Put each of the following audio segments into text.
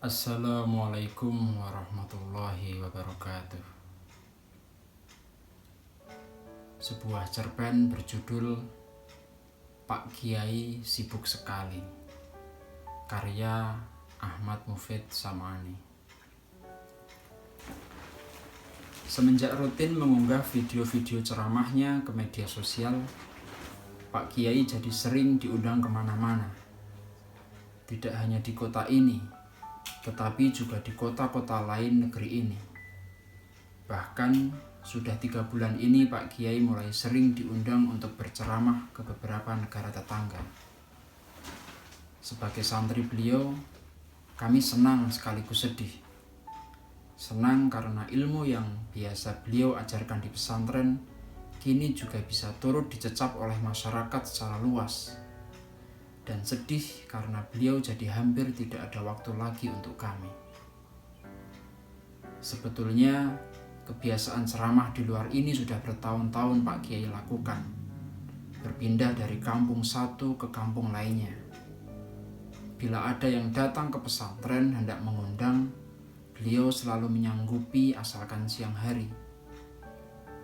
Assalamualaikum warahmatullahi wabarakatuh. Sebuah cerpen berjudul Pak Kiai Sibuk Sekali, karya Ahmad Mufid Samani. Semenjak rutin mengunggah video-video ceramahnya ke media sosial, Pak Kiai jadi sering diundang kemana-mana. Tidak hanya di kota ini, tetapi juga di kota-kota lain negeri ini. Bahkan sudah 3 bulan ini Pak Kiai mulai sering diundang untuk berceramah ke beberapa negara tetangga. Sebagai santri beliau, kami senang sekaligus sedih. Senang karena ilmu yang biasa beliau ajarkan di pesantren kini juga bisa turut dicecap oleh masyarakat secara luas. Dan sedih karena beliau jadi hampir tidak ada waktu lagi untuk kami. Sebetulnya kebiasaan ceramah di luar ini sudah bertahun-tahun Pak Kiai lakukan, berpindah dari kampung satu ke kampung lainnya. Bila ada yang datang ke pesantren hendak mengundang, beliau selalu menyanggupi asalkan siang hari,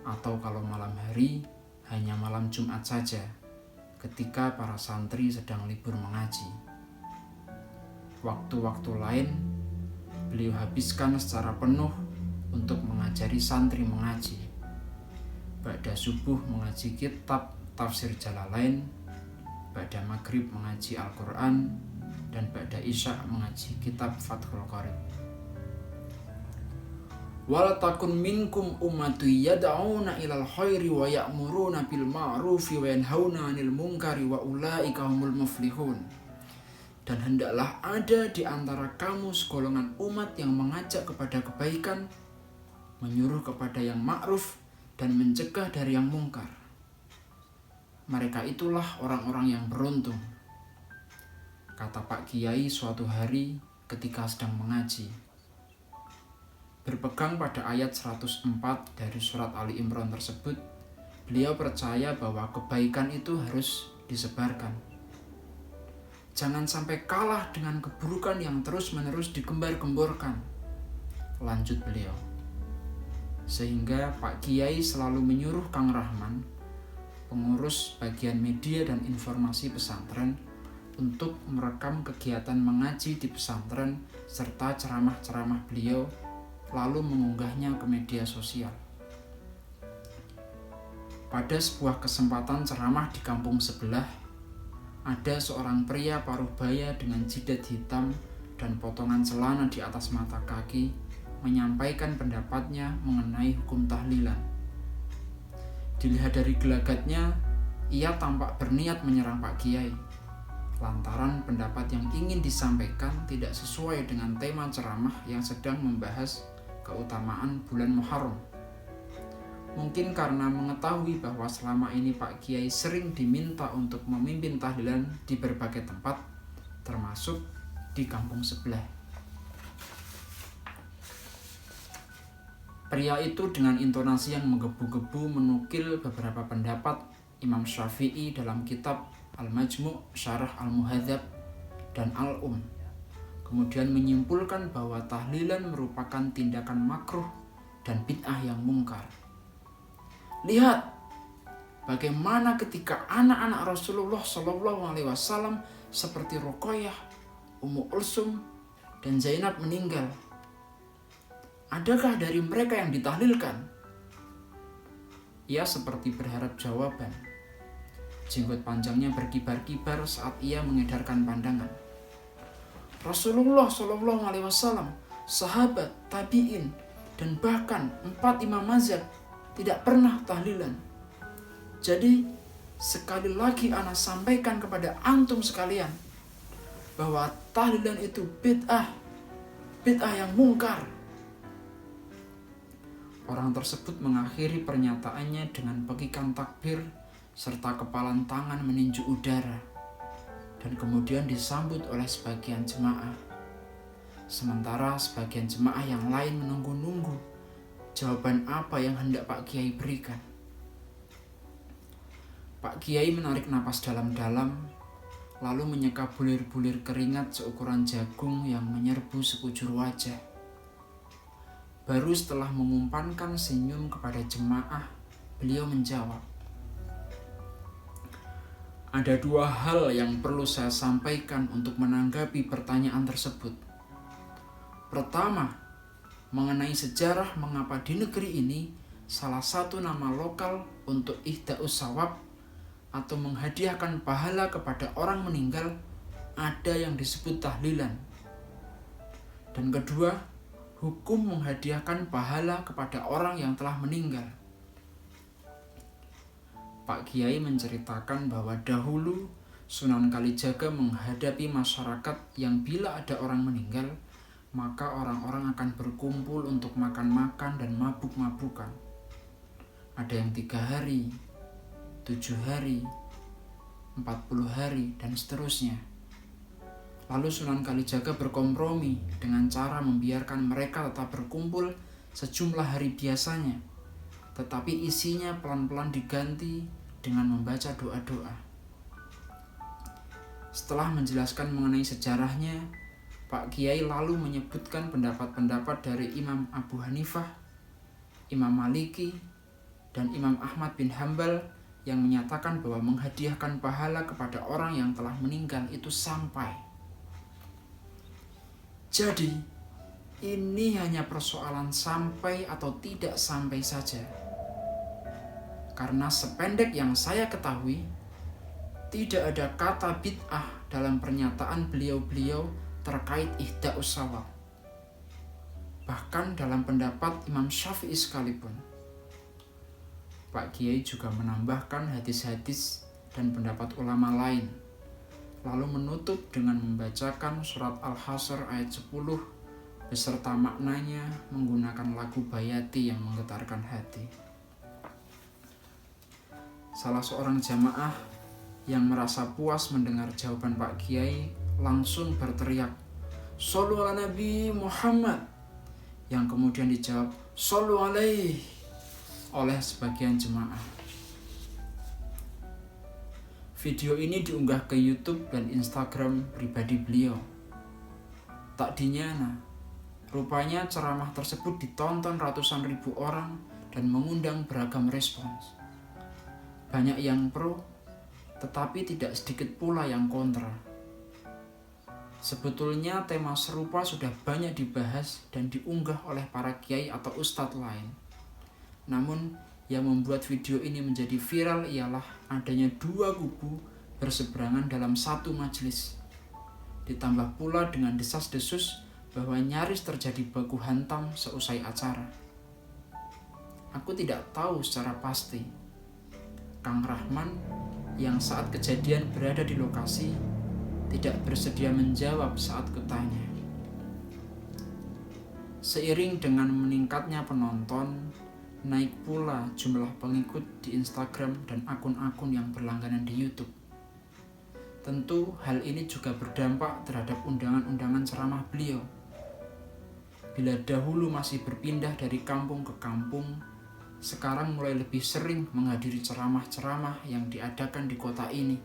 atau kalau malam hari hanya malam Jumat saja, ketika para santri sedang libur mengaji. Waktu-waktu lain beliau habiskan secara penuh untuk mengajari santri mengaji. Ba'da subuh mengaji kitab tafsir Jalalain, ba'da maghrib mengaji Al-Quran, dan ba'da isya mengaji kitab Fathul Qorib. Wala takun minkum ummatu yad'una ilal khairi wa ya'muruna bil ma'rufi wa yanhauna 'anil munkari wa ulaika humul muflihun. Dan hendaklah ada di antara kamu segolongan umat yang mengajak kepada kebaikan, menyuruh kepada yang ma'ruf, dan mencegah dari yang mungkar. Mereka itulah orang-orang yang beruntung, kata Pak Kiai suatu hari ketika sedang mengaji. Berpegang pada ayat 104 dari surat Ali Imran tersebut, beliau percaya bahwa kebaikan itu harus disebarkan. Jangan sampai kalah dengan keburukan yang terus-menerus digembar-gemborkan, lanjut beliau. Sehingga Pak Kiai selalu menyuruh Kang Rahman, pengurus bagian media dan informasi pesantren, untuk merekam kegiatan mengaji di pesantren serta ceramah-ceramah beliau, lalu mengunggahnya ke media sosial. Pada sebuah kesempatan ceramah di kampung sebelah, ada seorang pria paruh baya dengan jidat hitam dan potongan celana di atas mata kaki menyampaikan pendapatnya mengenai hukum tahlilan. Dilihat dari gelagatnya, ia tampak berniat menyerang Pak Kiai, lantaran pendapat yang ingin disampaikan tidak sesuai dengan tema ceramah yang sedang membahas keutamaan bulan Muharram. Mungkin karena mengetahui bahwa selama ini Pak Kiai sering diminta untuk memimpin tahlilan di berbagai tempat, termasuk di kampung sebelah. Pria itu dengan intonasi yang menggebu-gebu menukil beberapa pendapat Imam Syafi'i dalam kitab Al-Majmu' Syarah Al-Muhadzab dan Al-Um. Kemudian menyimpulkan bahwa tahlilan merupakan tindakan makruh dan bid'ah yang mungkar. Lihat bagaimana ketika anak-anak Rasulullah SAW seperti Ruqayyah, Ummu Kulsum, dan Zainab meninggal. Adakah dari mereka yang ditahlilkan? Ia seperti berharap jawaban. Jenggot panjangnya berkibar-kibar saat ia mengedarkan pandangan. Rasulullah SAW, sahabat, tabi'in, dan bahkan 4 imam mazhab tidak pernah tahlilan. Jadi sekali lagi ana sampaikan kepada antum sekalian bahwa tahlilan itu bid'ah yang mungkar. Orang tersebut mengakhiri pernyataannya dengan pekikan takbir serta kepalan tangan meninju udara, dan kemudian disambut oleh sebagian jemaah. Sementara sebagian jemaah yang lain menunggu-nunggu jawaban apa yang hendak Pak Kiai berikan. Pak Kiai menarik napas dalam-dalam, lalu menyeka bulir-bulir keringat seukuran jagung yang menyerbu sekujur wajah. Baru setelah mengumpankan senyum kepada jemaah, beliau menjawab, "Ada dua hal yang perlu saya sampaikan untuk menanggapi pertanyaan tersebut. Pertama, mengenai sejarah mengapa di negeri ini salah satu nama lokal untuk ihda'us shawab atau menghadiahkan pahala kepada orang meninggal ada yang disebut tahlilan. Dan kedua, hukum menghadiahkan pahala kepada orang yang telah meninggal." Pak Kiai menceritakan bahwa dahulu Sunan Kalijaga menghadapi masyarakat yang bila ada orang meninggal, maka orang-orang akan berkumpul untuk makan-makan dan mabuk-mabukan. Ada yang 3 hari, 7 hari, 40 hari, dan seterusnya. Lalu Sunan Kalijaga berkompromi dengan cara membiarkan mereka tetap berkumpul sejumlah hari biasanya, tetapi isinya pelan-pelan diganti dengan membaca doa-doa. Setelah menjelaskan mengenai sejarahnya, Pak Kiai lalu menyebutkan pendapat-pendapat dari Imam Abu Hanifah, Imam Maliki, dan Imam Ahmad bin Hambal yang menyatakan bahwa menghadiahkan pahala kepada orang yang telah meninggal itu sampai. Jadi, ini hanya persoalan sampai atau tidak sampai saja. Karena sependek yang saya ketahui, tidak ada kata bid'ah dalam pernyataan beliau-beliau terkait ihda'us shawab. Bahkan dalam pendapat Imam Syafi'i sekalipun. Pak Kiai juga menambahkan hadis-hadis dan pendapat ulama lain, lalu menutup dengan membacakan surat Al-Hasyr ayat 10 beserta maknanya menggunakan lagu Bayati yang menggetarkan hati. Salah seorang jamaah yang merasa puas mendengar jawaban Pak Kiai langsung berteriak, "Shollu ala Nabi Muhammad," yang kemudian dijawab, "Shollu alaih," oleh sebagian jemaah. Video ini diunggah ke YouTube dan Instagram pribadi beliau. Tak dinyana, rupanya ceramah tersebut ditonton ratusan ribu orang dan mengundang beragam respons. Banyak yang pro, tetapi tidak sedikit pula yang kontra. Sebetulnya tema serupa sudah banyak dibahas dan diunggah oleh para kiai atau ustadz lain. Namun, yang membuat video ini menjadi viral ialah adanya 2 kubu berseberangan dalam satu majelis. Ditambah pula dengan desas-desus bahwa nyaris terjadi baku hantam seusai acara. Aku tidak tahu secara pasti. Kang Rahman yang saat kejadian berada di lokasi tidak bersedia menjawab saat kutanya. Seiring dengan meningkatnya penonton, naik pula jumlah pengikut di Instagram dan akun-akun yang berlangganan di YouTube. Tentu hal ini juga berdampak terhadap undangan-undangan ceramah beliau. Bila dahulu masih berpindah dari kampung ke kampung, sekarang mulai lebih sering menghadiri ceramah-ceramah yang diadakan di kota ini,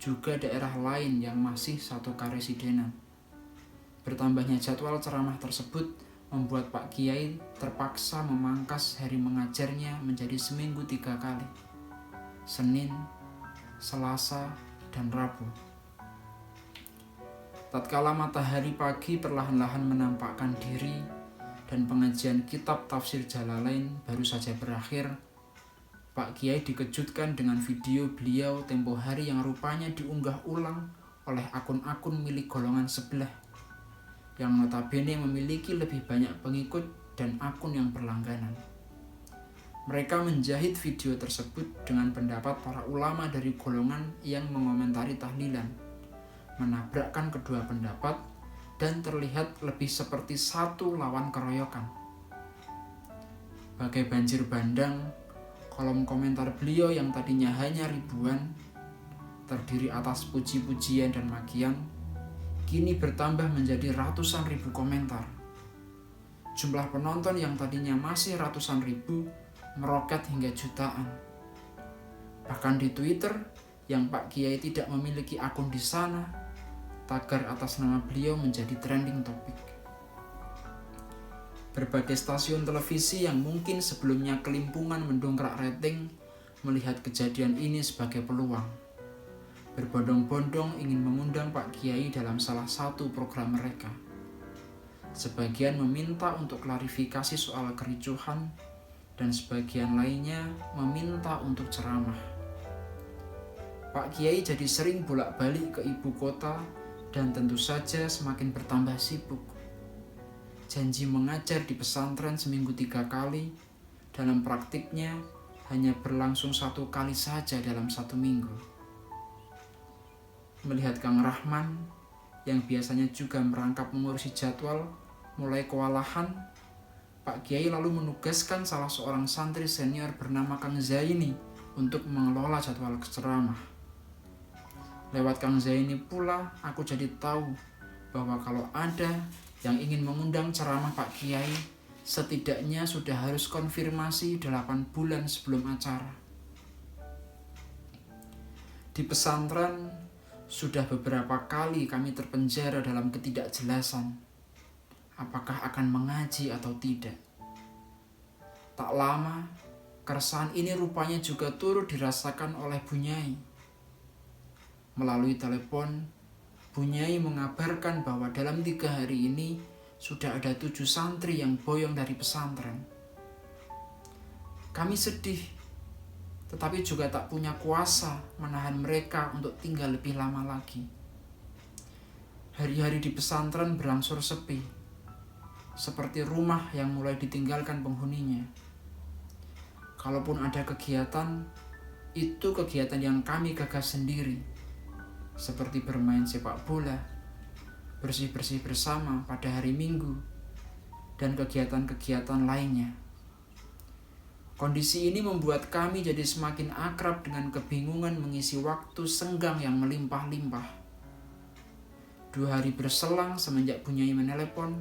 juga daerah lain yang masih satu karesidenan. Bertambahnya jadwal ceramah tersebut membuat Pak Kiai terpaksa memangkas hari mengajarnya menjadi seminggu 3 kali, Senin, Selasa, dan Rabu. Tatkala matahari pagi perlahan-lahan menampakkan diri dan pengajian kitab tafsir Jalalain baru saja berakhir, Pak Kiai dikejutkan dengan video beliau tempo hari yang rupanya diunggah ulang oleh akun-akun milik golongan sebelah, yang notabene memiliki lebih banyak pengikut dan akun yang berlangganan. Mereka menjahit video tersebut dengan pendapat para ulama dari golongan yang mengomentari tahlilan, menabrakkan kedua pendapat, dan terlihat lebih seperti satu lawan keroyokan. Bagai banjir bandang, kolom komentar beliau yang tadinya hanya ribuan, terdiri atas puji-pujian dan makian, kini bertambah menjadi ratusan ribu komentar. Jumlah penonton yang tadinya masih ratusan ribu meroket hingga jutaan. Bahkan di Twitter yang Pak Kiai tidak memiliki akun di sana, tagar atas nama beliau menjadi trending topik. Berbagai stasiun televisi yang mungkin sebelumnya kelimpungan mendongkrak rating melihat kejadian ini sebagai peluang. Berbondong-bondong ingin mengundang Pak Kiai dalam salah satu program mereka. Sebagian meminta untuk klarifikasi soal kericuhan, dan sebagian lainnya meminta untuk ceramah. Pak Kiai jadi sering bolak-balik ke ibu kota dan tentu saja semakin bertambah sibuk. Janji mengajar di pesantren seminggu 3 kali, dalam praktiknya hanya berlangsung 1 kali saja dalam 1 minggu. Melihat Kang Rahman yang biasanya juga merangkap mengurusi jadwal mulai kewalahan, Pak Kiai lalu menugaskan salah seorang santri senior bernama Kang Zaini untuk mengelola jadwal ceramah. Lewat Kang Zaini pula aku jadi tahu bahwa kalau ada yang ingin mengundang ceramah Pak Kiai, setidaknya sudah harus konfirmasi 8 bulan sebelum acara. Di pesantren sudah beberapa kali kami terpenjara dalam ketidakjelasan apakah akan mengaji atau tidak. Tak lama, keresahan ini rupanya juga turut dirasakan oleh Bu Nyai. Melalui telepon, Bu Nyai mengabarkan bahwa dalam 3 hari ini sudah ada 7 santri yang boyong dari pesantren. Kami sedih, tetapi juga tak punya kuasa menahan mereka untuk tinggal lebih lama lagi. Hari-hari di pesantren berangsur sepi, seperti rumah yang mulai ditinggalkan penghuninya. Kalaupun ada kegiatan, itu kegiatan yang kami gagas sendiri, seperti bermain sepak bola, bersih-bersih bersama pada hari Minggu, dan kegiatan-kegiatan lainnya. Kondisi ini membuat kami jadi semakin akrab dengan kebingungan mengisi waktu senggang yang melimpah-limpah. 2 hari berselang semenjak Bu Nyai menelepon,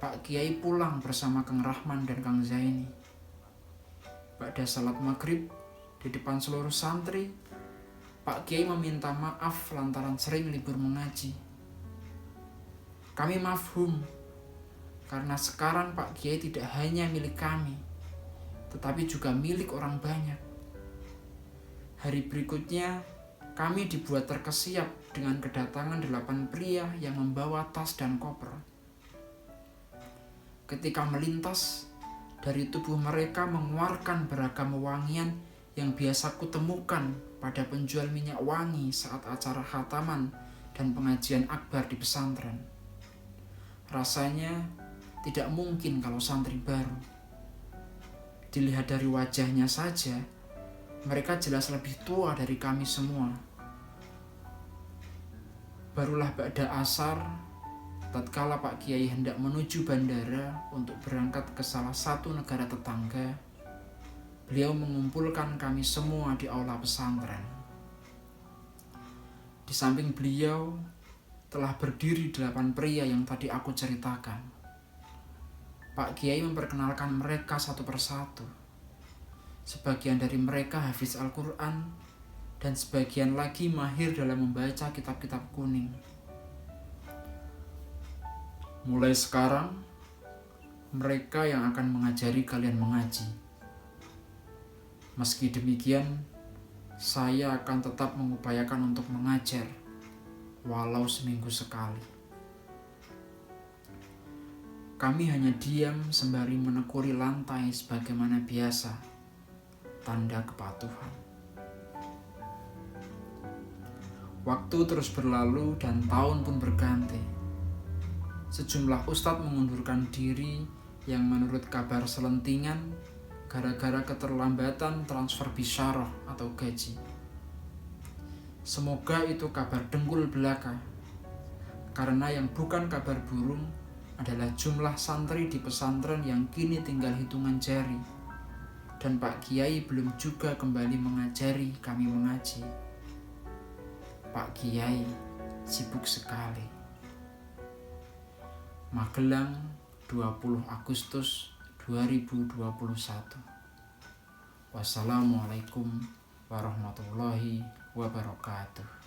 Pak Kiai pulang bersama Kang Rahman dan Kang Zaini. Pada salat maghrib, di depan seluruh santri, Pak Kiai meminta maaf lantaran sering libur mengaji. Kami mafhum, karena sekarang Pak Kiai tidak hanya milik kami, tetapi juga milik orang banyak. Hari berikutnya, kami dibuat terkesiap dengan kedatangan 8 pria yang membawa tas dan koper. Ketika melintas, dari tubuh mereka mengeluarkan beragam wewangian yang biasa kutemukan pada penjual minyak wangi saat acara khataman dan pengajian akbar di pesantren. Rasanya tidak mungkin kalau santri baru. Dilihat dari wajahnya saja, mereka jelas lebih tua dari kami semua. Barulah ba'da asar, tatkala Pak Kiai hendak menuju bandara untuk berangkat ke salah satu negara tetangga, beliau mengumpulkan kami semua di aula pesantren. Di samping beliau telah berdiri 8 pria yang tadi aku ceritakan. Pak Kiai memperkenalkan mereka satu persatu. Sebagian dari mereka hafiz Al-Quran, dan sebagian lagi mahir dalam membaca kitab-kitab kuning. Mulai sekarang, mereka yang akan mengajari kalian mengaji. Meski demikian, saya akan tetap mengupayakan untuk mengajar, walau seminggu sekali. Kami hanya diam sembari menekuri lantai sebagaimana biasa, tanda kepatuhan. Waktu terus berlalu dan tahun pun berganti. Sejumlah ustadz mengundurkan diri yang menurut kabar selentingan gara-gara keterlambatan transfer bisyarah atau gaji. Semoga itu kabar dengkul belaka, karena yang bukan kabar burung adalah jumlah santri di pesantren yang kini tinggal hitungan jari, dan Pak Kiai belum juga kembali mengajari kami mengaji. Pak Kiai sibuk sekali. Magelang, 20 Agustus 2021. Wassalamualaikum warahmatullahi wabarakatuh.